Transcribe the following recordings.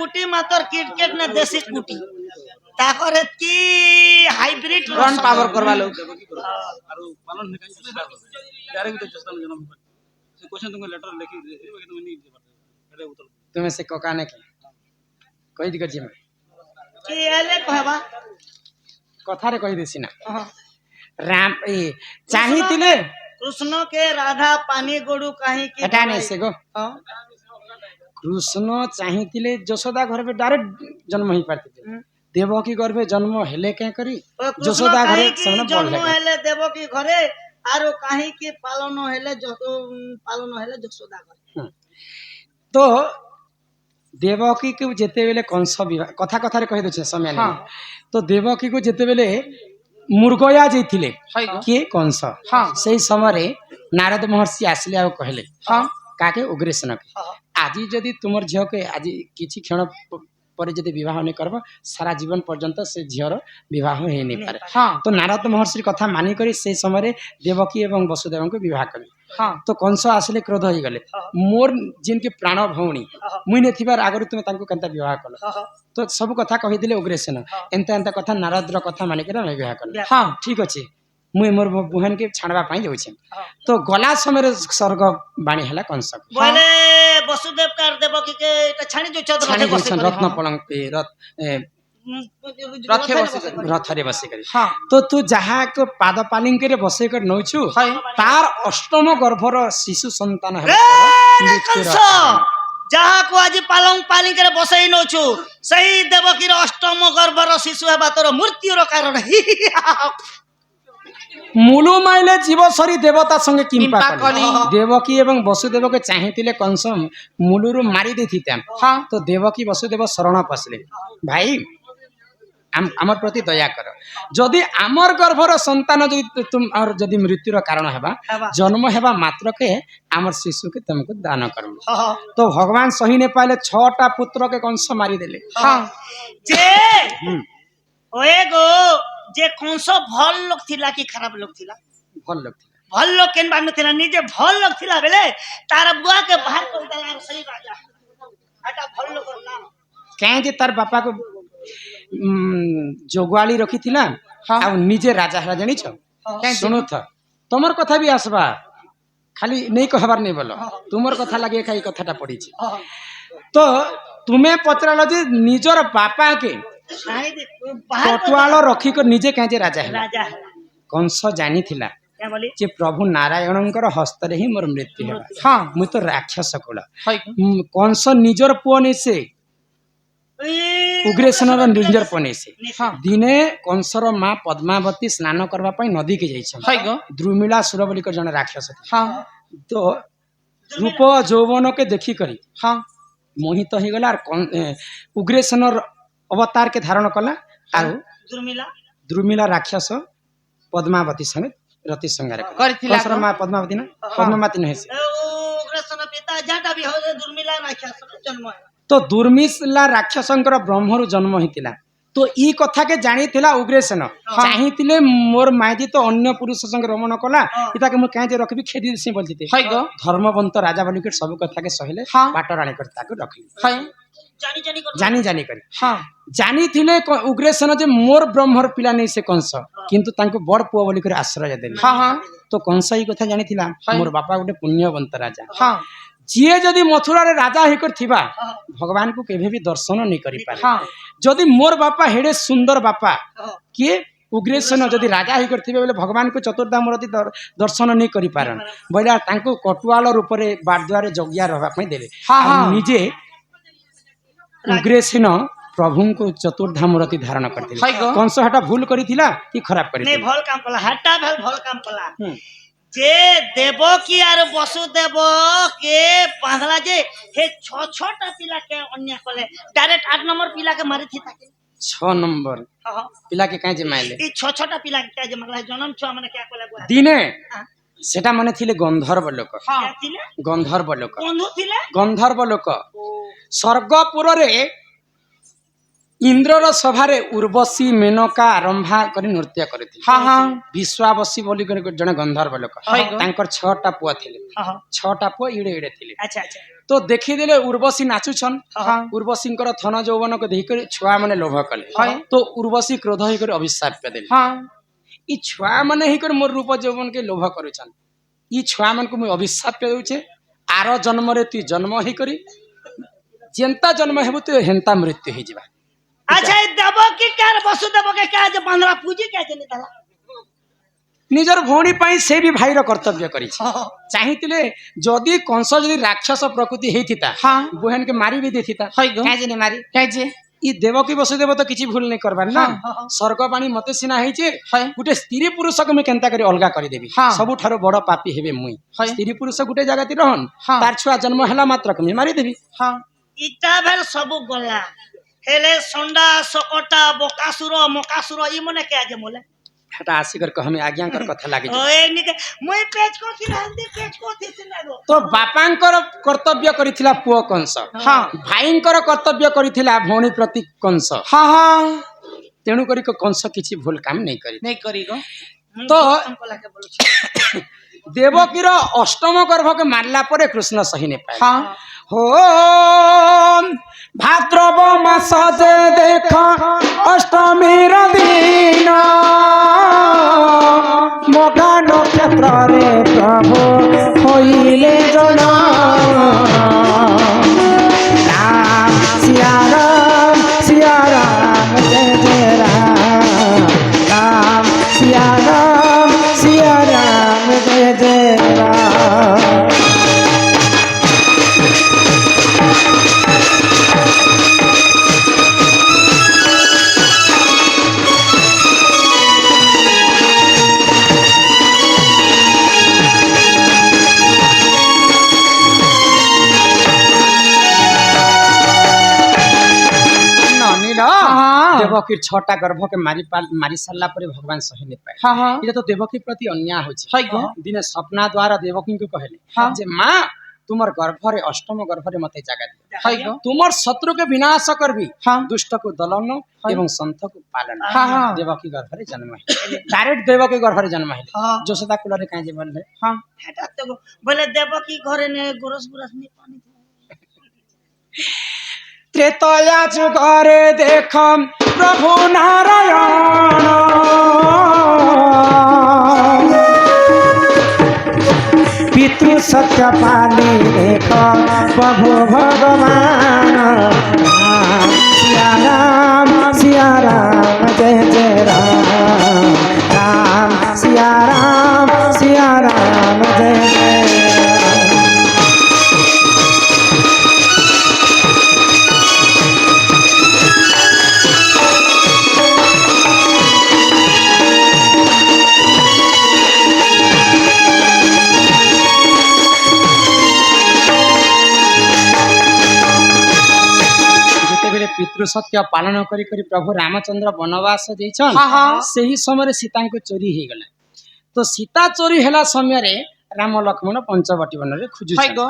कुटी मातर क्रिकेट ने देसी कुटी ताकर की हाइब्रिड रन पावर करवा लो आरो पालन ने काई चेष्टा कर डायरेक्ट तो चेष्टा जन्म से क्वेश्चन तुमको लेटर लिखी दे कि तुम नहीं दे पाते अरे उत्तर तुम्हें से कोकाने की कहि दिक जी में की एले कहबा कथा रे कहि देसी ना राम ए चाहितिले कृष्ण के राधा पानी गोड़ू कहीं की हटा नहीं से गो कृष्ण चाहितिले यशोदा घर में डायरेक्ट जन्म ही पारते देवकी घर में जन्म हेले के करी यशोदा घर समय जन्म हेले देवकी घरे आरो कहीं की पालन हेले यशोदा घरे तो देवकी को जेते बेले कंस विवाह कथा कथा रे कहि दछे समय हाँ। तो देवकी को जेते बेले मुर्गया जैथिले के कंस हाँ। सही समय नारद महर्षि आसले आ कहले हाँ। काके उग्रसेन के हाँ। आज जदि तुमर झियो के आज किछि क्षण परे जदि विवाह नहीं करब सारा जीवन पर्यंत से झियर विवाह हो नहीं पारे हाँ। तो नारद महर्षि कथा मानि करी से समय देवकी एवं वसुदेव को विवाह कले हाँ। तो कंस आसले क्रोध हो गले मोर जिनके प्राण भौणी मुई ने थिबार आगरु तुमे तांको कंता विवाह कल तो सब कथा कहि दिले उग्रसेन एंता एंता कथा नारद कथा मानि कर विवाह कल हां ठीक अछि मुई मोर बुहन के छाड़वा पाई जाउछे तो गला समय स्वर्ग बाणी हला कंस बोले वसुदेव कर देवकी के एटा छाणी जो चद छाणी रथे बसे रत्न पलंग पे रथे बसे रथरे बसे करी हाँ। तो तू जहा को पाद पालिंग रे बसे कर नौछु तार अष्टम गर्भर शिशु संतान है कंस जहाँ को आज पालंग पालिंग करे बसई नौछु सही देवकी रो अष्टम गर्भर शिशु हेबा तोर मृत्यु रो कारण मूलु माइले जीवसरी देवता संगे किंपा कली देवकी एवं वसुदेव के चाहितिले कंस मूलुरु मारी देथिता हां तो देवकी वसुदेव शरण पसले भाई आमर प्रति दया कर जदि आमर गर्भर संतान जदि तुम और जदि मृत्युर कारण हेबा जन्म हेबा मात्र के आमर शिशु के तुमको दान करम तो भगवान सही ने पाले 6टा पुत्र के कंस मारी देले हां जे ओए गो जे कंस भल लोग थिला कि खराब लोग थिला भल लोग केन बान थिला निजे भल लोग थिला बेले तार बुआ के बाहर कर देला सही राजा आटा भल लोग ना कहे जे तार बापा को जोगवाली रखी थिला आ निजे राजा हरा जानि छ सुनो था तमर कथा भी आसबा खाली नहीं कहबार नहीं बोलो तुमर कथा लागे खाई कथाटा पड़ी छी तो तुम्हें पचरालो जे निजर बापा के कटुआल रखी कर निजे कहे राजा है कंस जानी थिला जे प्रभु नारायणकर हस्त रे ही मोर मृत्यु है हां मु तो राक्षस कुल कंस निजर पुओ नै से उग्रसेनर निजर पुओ नै से दिने कंसर मां पद्मावती स्नान करबा पई नदी के जाई छ द्रुमिला सुर बोली कर जने राक्षस हां तो रूप यौवन के देखी करी हां मोहित हो गला उग्रसेनर अवतार के धारण कला आरो द्रुमिला राक्षस पद्मावती समेत रति संहार करथिला कंसर मां पद्मावती ना पद्मावती नहीं से उग्रसेन पिता जाटा भी हो दुर्मिला राक्षस जन्म तो दुर्मिला राक्षसंकर ब्रह्मरु जन्म हितिला तो ई कथा के जानी थिला उग्रसेन चाहितिले मोर माजी तो अन्य पुरुष संग रमण कला इता के मु काहे जे रखबी खेदी से बोलथिते धर्मवंत राजा बनि के सब कथा के सहिले बाटराणी करता के रखली जानी जानी करी हाँ जानी थिले उग्रसेन जे मोर ब्रह्मर पिला नहीं से कंस किंतु तांको बड़ पुओ बोली कर आश्रय देले हां हां तो कंस ई कथा जानी थिला मोर बापा गोटे पुण्यवंत राजा हां जिए जदि मथुरा रे राजा हे कर थिबा भगवान को केभे भी दर्शन नहीं करि पारे हां जदि मोर बापा हेडे सुंदर बापा के उग्रसेन जदि राजा हे कर थिबे बोले भगवान को चतुर्धामूर्ति दर्शन नहीं करि पारन बोला तांको कटुआल रूप रे बारद्वारे जगिया रहबा पई देले हां निजे उग्रसेन प्रभु को चतुर्धामूर्ति धारण करथिले कंस हटा भूल करिथिला कि खराब करिथिला नहीं भल काम कला हटा भल काम कला जे देवकी आर वसुदेव के पाहला जे हे 6टा पिला के अन्य कले डायरेक्ट 8 नंबर पिला के मारी थी ताके 6 नंबर पिला के काहे जे मारले ई 6टा पिला के काहे जे मारला जन्म छ माने क्या कले दिने सेटा माने थिले गंधर्व लोक हां थिले गंधर्व लोक बंधु थिले गंधर्व लोक स्वर्गपुर रे इंद्रर सभारे उर्वशी मेनका आरंभा करी नृत्य करथिले हाँ हाँ विश्वावशी बोली जने गंधर्व लोक हाँ। तांकर 6टा पुआ थिले हाँ 6टा पुआ इड़े इड़े थिले अच्छा अच्छा तो देखिदेले उर्वशी नाचुछन हाँ। उर्वशींकर थन यौवन को देखि छुआ माने लोभ कले हाँ। तो उर्वशी क्रोध होई कर अभिशाप देले हाँ ई छुआ माने ही कर मोर रूप यौवन के लोभ करूछन ई छुआ मन को मु अभिशाप देउछे आरो जन्म रे तू जन्म ही करी जेंता जन्म हेबु तो हेंता मृत्यु ही जिबा अच्छा ये देवो की कार वसुदेव के क्या जे बंधरा पूजी क्या जे नितला निजर भौणी पाई से भी भाईर कर्तव्य करी हाँ चाहिए जदि कंस जदि राक्षस प्रकृति हेतिता हाँ। बहन के मारी भी देथिता है गो। काहे जे मारी क्या जे ई देवकी वसुदेव तो किछि भूल नहीं करबार ना हाँ। स्वर्ग पानी मते सिना हेचे है। गुटे स्त्री पुरुष को मैं केनता करी अलगा करी देबी हाँ। सबु ठारो बड़ पापी हेबे मुई है। स्त्री पुरुष गुटे जगह ती रहन हाँ। तार छुआ जन्म हला मात्र को मैं मारी देबी हाँ इटा भेल सबु गला हेले संडा सकटा बोकासुर मोकासुर ई मने क्या जे मोले हटा आसिकर को हमें आज्ञाकर कथा लागे ओए निके मुई पेज को थी हल्दी पेज को थी सिनागो तो बापांकर कर्तव्य करिथिला पुओ कंस हाँ। भाईंकर कर्तव्य करिथिला भौणी प्रति कंस हाँ हाँ तेणु करी को कंस किछि भूल काम नहीं करी नहीं करी गो तो हमको लाके बोलो देवकीर अष्टम गर्भ के मारला परे कृष्ण सही नहीं पाए हाँ हो भाद्रव मास जे देख अष्टमी दिन मगा नक्षत्र रे प्रभु होइले जना राम सिया राम जय जय राम राम सिया राम जय जय राम देवकीर 6टा गर्भ के मारी सारला परे भगवान सही नहीं पाए हाँ हाँ ये तो देवकी प्रति अन्याय होछि है गो। दिने सपना द्वारा देवकी को कहले हाँ। जे मां तुमर गर्भरे अष्टम गर्भरे मते जगह दे है गो। तुमर शत्रु के विनाश करबी हाँ। दुष्ट को दलन एवं संत को पालन हाँ, हाँ। देवकी गर्भरे जन्म है डायरेक्ट देवकी गर्भरे जन्म है हाँ। जोसदा कुलरे काहे जे बोलले हाँ हेटा तो बोले देवो की घरे ने गोरस गोरस नहीं पानी त्रेतया जुगरे देख प्रभु नारायण पितृ सत्य पाली देख प्रभु भगवान सिया राम जय जय राम राम सिया राम जय जय राम पितृ सत्य पालन करी करी प्रभु रामचंद्र वनवास जैछन हाँ, हाँ। सही समय सीता को चोरी हो गला तो सीता चोरी हला समय रे राम लक्ष्मण पंचवटी वन रे खोजु है गो।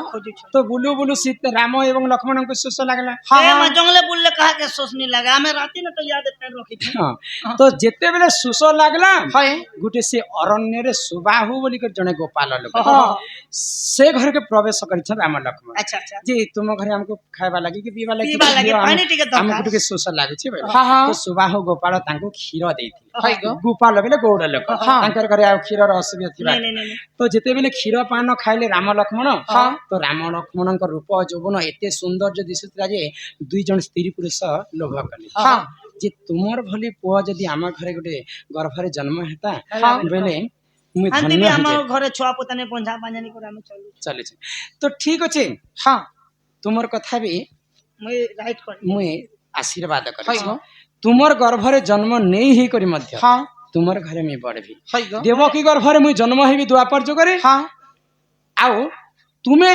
तो बुलु बुलु सीता राम एवं लक्ष्मण को शोष लागला हाँ हाँ जंगले बुल्ले कहा के सोच नहीं लगा हमें राती ने तो याद पैर रखी थी हाँ तो जेते बेले शोष लागला है गुटे से अरण्य रे सुबाहु बोली कर जने गोपाल लोक हाँ। से घर के प्रवेश करिछन राम लक्ष्मण अच्छा अच्छा जी तुम घरे हमको खाइबा लागि कि पीबा लागि पीबा लागि पानी टिके दरकार हमको के शोष लागै छै हाँ, हाँ। तो सुबाहु गोपाल तांको क्षीर है देइथिले गो। गोपाल बेले गौड़ लोक हाँ। तांकर घरे आ क्षीर र असुविधा थिबा नहीं नहीं नहीं तो जेते बेले क्षीर पान खाइले राम लक्ष्मण हाँ। तो राम लक्ष्मण को रूप यौवन एते सुंदर जो दिसुतला जे दुई जन स्त्री पुरुष लोभ कले हाँ। जे तुमर भली पुआ जदी आम घरे गुटे गर्भरे जन्म हेता हाँ। बेले मुई हम धन्य भी हो हमार घरे छुआ पुतने पंजा पांजानी को हम चलू चले तो ठीक अछि हाँ तुमर कथा भी मैं राइट कर मुई आशीर्वाद है करै गो। तुमर गर्भरे जन्म नहीं ही करी मध्य हाँ तुमर घरे में बढ़बी है गो। देवकी गर्भरे मुई जन्म हेबी द्वापर जुगरे हाँ आउ तुमे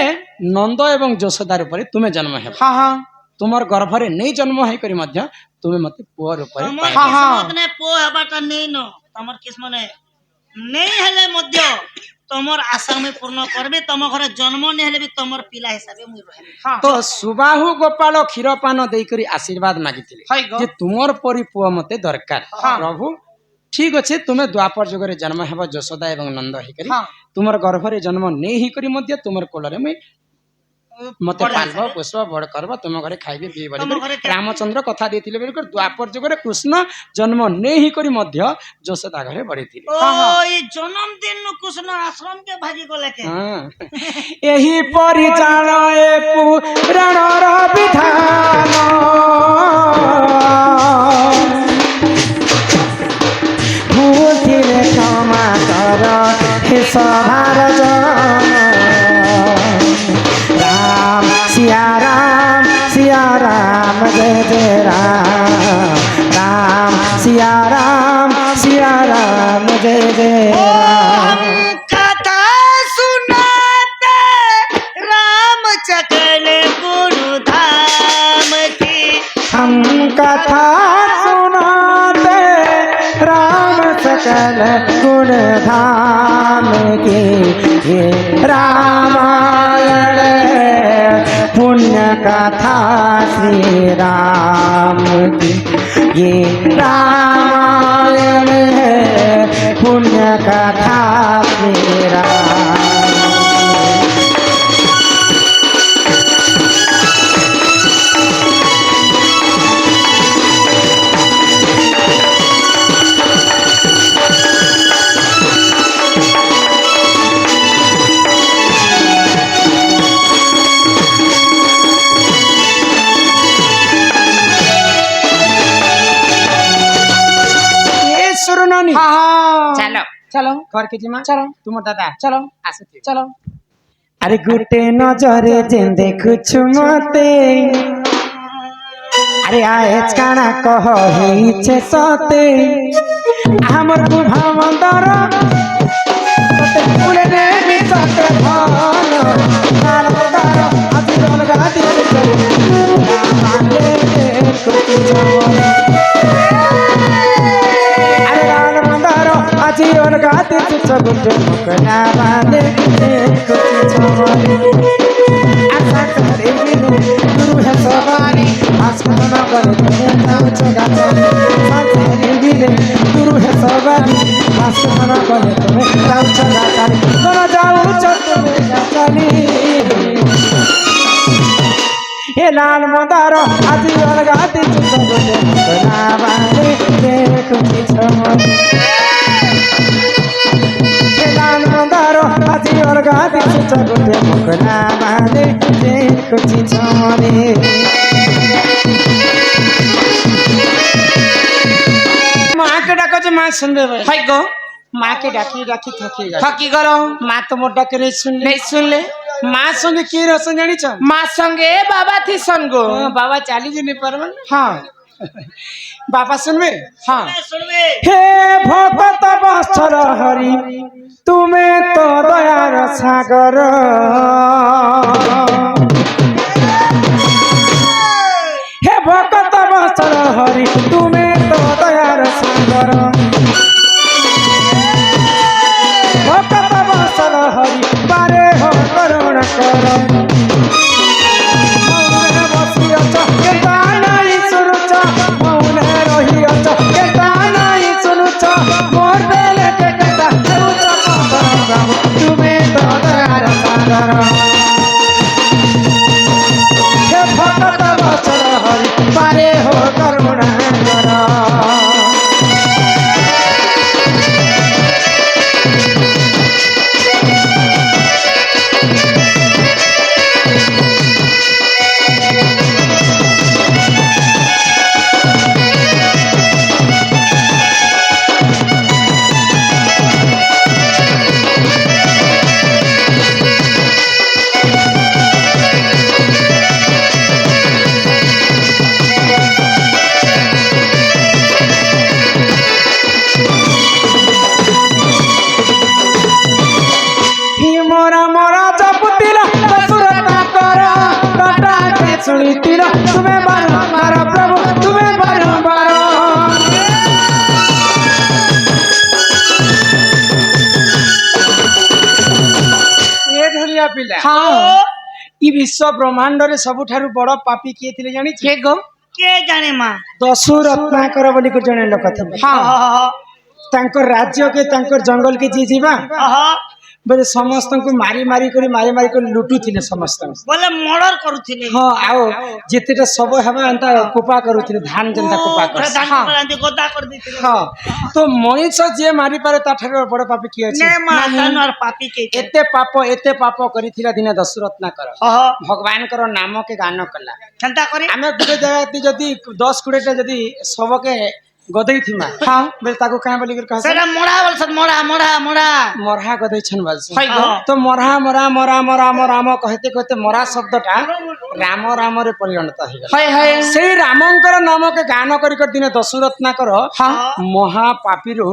नंद एवं यशोदा रूपरे तुमे जन्म हेब हाँ हाँ तुमर गर्भरे नहीं जन्म है करी मध्य तुमे मते पुआ रूपरे हमर पाइबा। किस्मत ने पो हबाटा नहीं नो हमर किस्मत ने नहीं हेले मध्य তোমার আশা মুই পূর্ণ করবি তম ঘরে জন্ম নি হেলে বি তোমার পিলা হিসাবে মুই রহিবি তো সুবাহু গোপাল ক্ষীরপান ଦେଇକରି আশীর্বাদ মাগিଥିଲେ হাই গো যে ତୁମର ପରି ପୁଅ ମତେ ଦରକାର ପ୍ରଭୁ ଠିକ ଅଛି ତୁମେ ଦ୍ୱାପର ଯୁଗରେ ଜନ୍ମ ହେବ ଯଶୋଦା ଏବଂ ନନ୍ଦ ହେଇକରି ତୁମର ଗର୍ଭରେ ଜନ୍ମ ନେଇ ହେଇକରି ମଧ୍ୟ ତୁମର କୋଳରେ ମୁଇଁ ମତେ ପାଲବ ପୋଷ ବଡ କରବ ତୁମ ଘରେ ଖାଇବେ ପିଇବେ ବୋଲି ରାମଚନ୍ଦ୍ର କଥା ଦେଇଥିଲେ ବୋଲି ଦ୍ୱାପର ଯୁଗରେ କୃଷ୍ଣ ଜନ୍ମ ନେଇ ହେଇକରି ମଧ୍ୟ ଯଶୋଦା ଘରେ ବଢିଥିଲେ ଓ এই জন্মদিন নু কৃষ্ণ আশ্রম কে ভাগি গলে কে ଏହି ପରିଚାଳ ଏ ପୁରାଣର ବିଧାନ ଭୁଲଥିଲେ କ୍ଷମା କର ହେ ସଭାର ଜନ ରାମ ସିଆ ରାମ ଜୟ ଜୟ ରାମ ରାମ ସିଆ ରାମ ଜୟ ଜୟ ରାମ कथा सुनाते राम चकल गुरु धाम की हम कथा सुनाते राम सकल गुण धाम की ये रामायण पुण्य कथा श्री राम की ये रामायण पुण्य कथा श्री राम चलो चलो घर के जिमा चलो तुम दादा चलो आसते चलो अरे गुटे नजरे जे देखुछु मते अरे आएज काना कह हेइछे सते हमर बुढ़ा मंदर सते फुले ने मिसते भान काल मंदर अति अलगा दिल बाले कुछ अरे लाल मंदर अति अलगा दिल गुटे मुकना बाले कुछ छमरे आशा करे बिनु गुरु है सवारी आसमान करे तुम जाओ चगाचली साथे बिने गुरु है सवारी आसमान करे तुम जाओ चगाचली दोनों जाओ चतुर चली हे लाल मंदार आदि अलगा दिल गुटे मुकना बाले कुछ छमरे लाल मंदार आदि अलगा दिल गुटे मुकना बाले कुछ छमरे माँ के डाको जो माँ सुन रहे भाई गो माँ के डाकी डाकी थकी गलो माँ तो मोर डाके नहीं सुन ले माँ संगे की रसन जानी छ माँ संगे बाबा थी संगो बाबा चाली जी नहीं परवन हाँ बाबा सुनवे हाँ सुनबे हे भगत बत्सर हरि तुम्हें तो दयार सागर हे भगत बत्सर हरि तुम्हें तो दयार सागर भगत बत्सर हरि बारे हो करुण कर मौन बसी अच केता नाई सुनुच मौन रही अच केता नाई सुनुच मोर बेले केता हेउच तुम्हें तो दयार सागर विश्व ब्रह्मांड रे सबुठारु बड़ पापी किए थिले जानि के गो के जाने माँ दशु रत्नाकर बोली को जने लोक थिले हाँ तांकर राज्य के तांकर जंगल के जी जीवा बोले समस्त को मारी मारी कर लुटू थिले समस्त बोले मर्डर करुथिले हाँ आओ जितेटा सब हेबा अंता कुपा करूथिले धान जनता कुपा कर धान करांती गोदा कर देथिले हाँ तो मनीष जे मारी पारे ताठार बड़ पापी किए अछि ने माँ जानवर पापी के एते पाप करिथिला दिने दशरत्नाकर भगवान कर नाम के गान कला चिंता करे आमे गुटे जगह जदी 10 कुड़ेटा जदी सबके गदई थिमा हाँ बेल ताको काहे बोली कर कहस सेटा मोड़ा बोलस मोड़ा मरहा गदई छन बलस है गो तो मरहा कहते कहते मरा शब्दटा राम राम रे परिणत हो गला है सेई रामंकर नाम के गान करी कर दिने दशरत्नाकर हाँ महापापीरो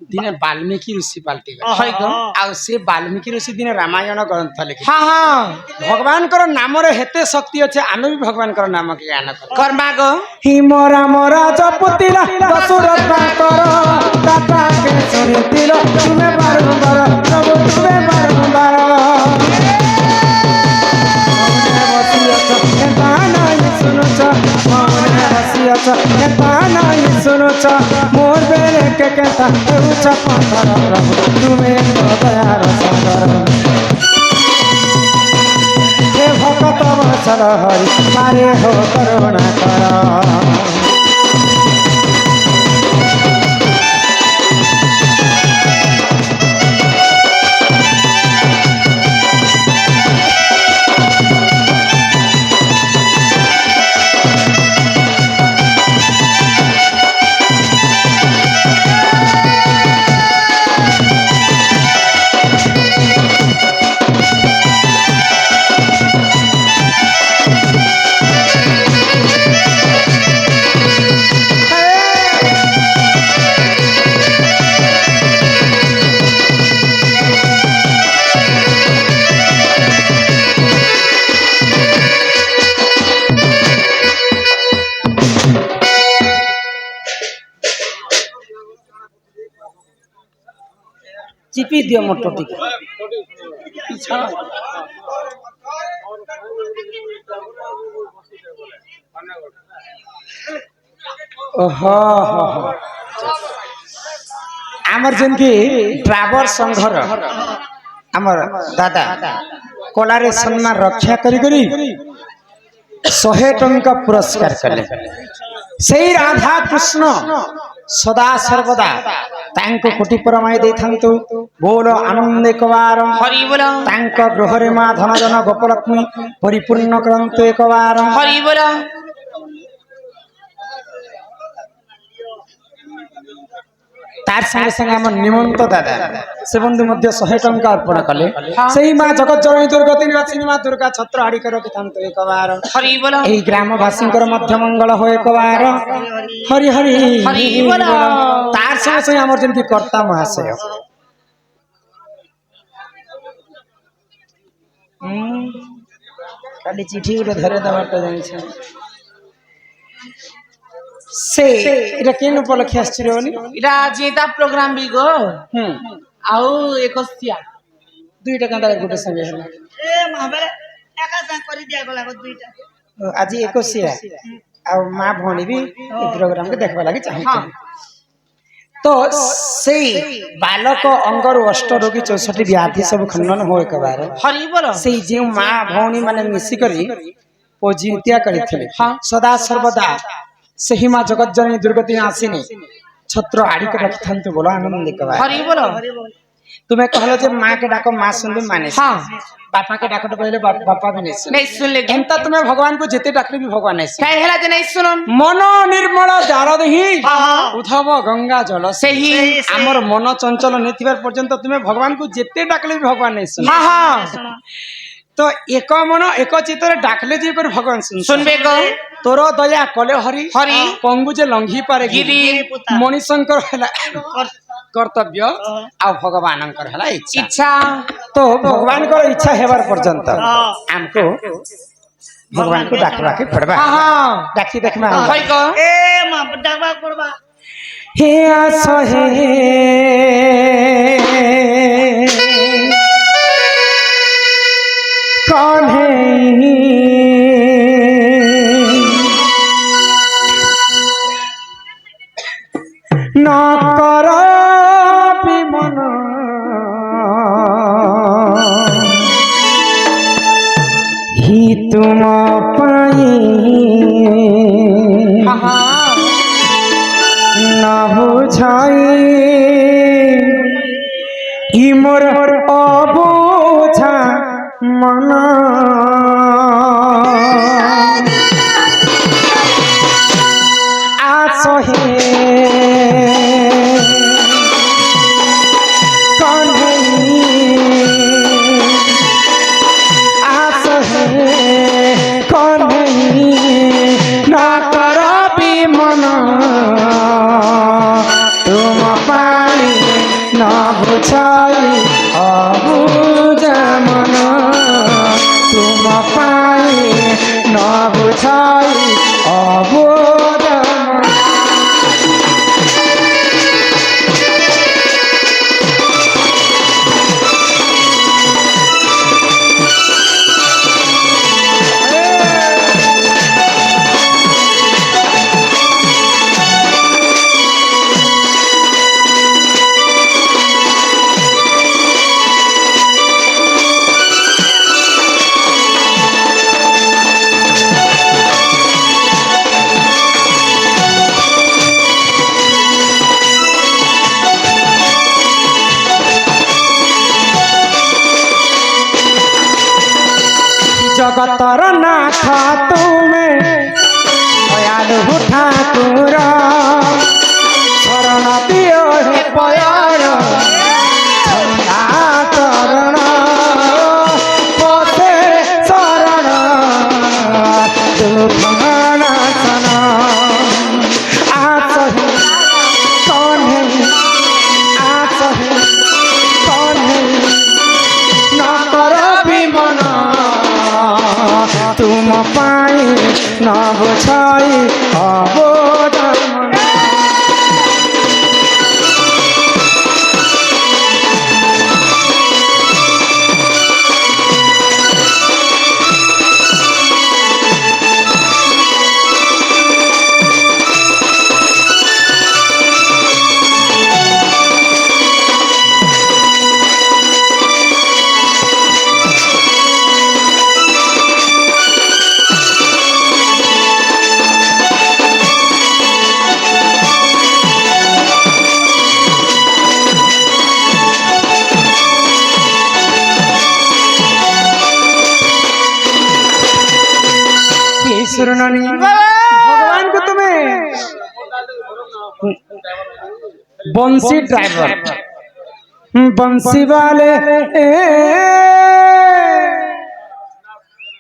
दिने वाल्मीकि ऋषि पाल्टी गला है गो आ से वाल्मीकि ऋषि दिने रामायण ग्रंथ लिखि हाँ हाँ भगवान कर नाम रे हेते शक्ति अछि आमे भी भगवान कर नाम के गान कर कर्मा गो ही मोरा मोरा जपतिला दशरत्नाकर दाता के सुनितिलो तुम्हें बारंबार प्रभु तुम्हें बारंबार सुनुच मोर बेरे के कहता उच्च पत्थर प्रभु तुम्हें दयार सागर हे भक्त वत्सल हरि मारे हो करुणा कर चिपी दियो मोटो टिके ओहो आमर जन की ड्राइवर संघर आमर दादा कलारे सम्मान रक्षा करी 100 टंका पुरस्कार कले सेई राधा कृष्ण सदा सर्वदा तांको कोटि परमाय देथांतु बोल आनंद एकबार हरि बोल तांको गृह रे मां धन जन गोपलक्ष्मी परिपूर्ण करंतु एकबार हरि बोल तार संगे संगे हम निमंत दादा से बंधु मध्य 100 टंका अर्पण कले सेई मां जगत जननी दुर्गति निवासिनी मां दुर्गा छत्र हाड़ी कर रखिथांतु एकबार हरि बोल एई ग्रामवासी मध्य मंगल हो एकबार हरि हरि हरि बोल तार संगे संगे हमर जन की कर्ता महाशय खाली चिठी उठे धरे दबाटा जानि छै से एटा केन उपलक्ष्य आश्चर्य होनी इरा जेता प्रोग्राम भी गो आउ एकसिया दुईटा कांदा गुटे संगे हला ए महाबेरे एका संग करी दिया गला दुईटा आज एकसिया आ मां भोनी भी ए प्रोग्राम के देखबा लागि चाहै तो से बालक अंगर अष्ट रोगी 64 व्याधि सब खंडन हो एक बार हरि बोल से जे मां भौणी माने मिसी करी पोजित्या करिथिले सदा सर्वदा सही मां जगत जननी दुर्गति आसीनी छत्र आड़ी के रखथंतु बोला आनंद के बार हरि बोल तुम्हें कहलो जे मां के डाको मां सुन माने हां बापा के डाको तो कहले बापा भी नहीं सुन ले एंता तुम्हें भगवान को जेते डाकले भी भगवान नहीं काहे हला जे नहीं सुनन मन निर्मल जारदही उधव गंगा जल सही हमर मन चंचल नेतिबार पर्यंत तुम्हें भगवान को जेते डाकले भी भगवान नहीं सुन हां हां तो एक मन एक चित्त डाकले जे पर भगवान सुनबे गो तोर दया कले हरि हरि पंगु जे लंघी पारे गिरी मणिशंकर हला कर्तव्य आ भगवानंकर हला इच्छा तो भगवान को इच्छा हेबार पर्यंत हमको भगवान को डाकवा के पड़बा हां डाकी देखमा होय गो ए मां डाकवा पड़बा हे आसहे कौन है कर विमन ही तुम पाई न बुझाई इ मोर अबोझा मन आसहे बुझाई अबुझ मन तुम पाई न बुझाई अबुझ मन जगतर नाथ तुमे दयालु ठाकुर शरण दियो हे पयर चरण पथे शरण दुखनाशन आसहि कन्हे आसहि कन्हे न कर विमन तुम पाई न बुझाई अबोध भगवान को तुम्हें बंसी ड्राइवर बंसी वाले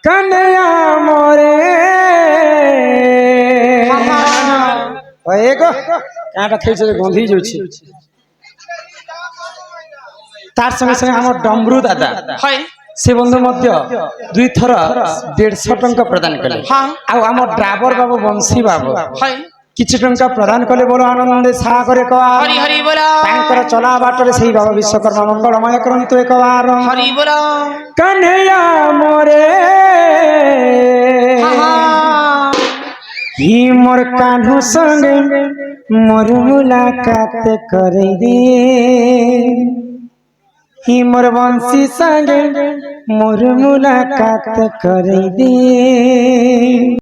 कन्हैया मोरे काँटा खेल गंधी जाऊँ तार संगे संगे आम डमरू दादा से बंधु दुई थर 150 टंका प्रदान कले आम ड्राइवर बाबू बंशी बाबू किछि टंका प्रदान कले बोलो आनंद सागर एक हरि हरि बोला चला बाटर से बाबा विश्वकर्मा मंगलमय करंतु एक बार हरि बोला कन्हैया मोरे ही मोर कान्हू संगे मोर मुलाकात करे दे ही मोर बंशी संगे मोर मुलाकात करे दे।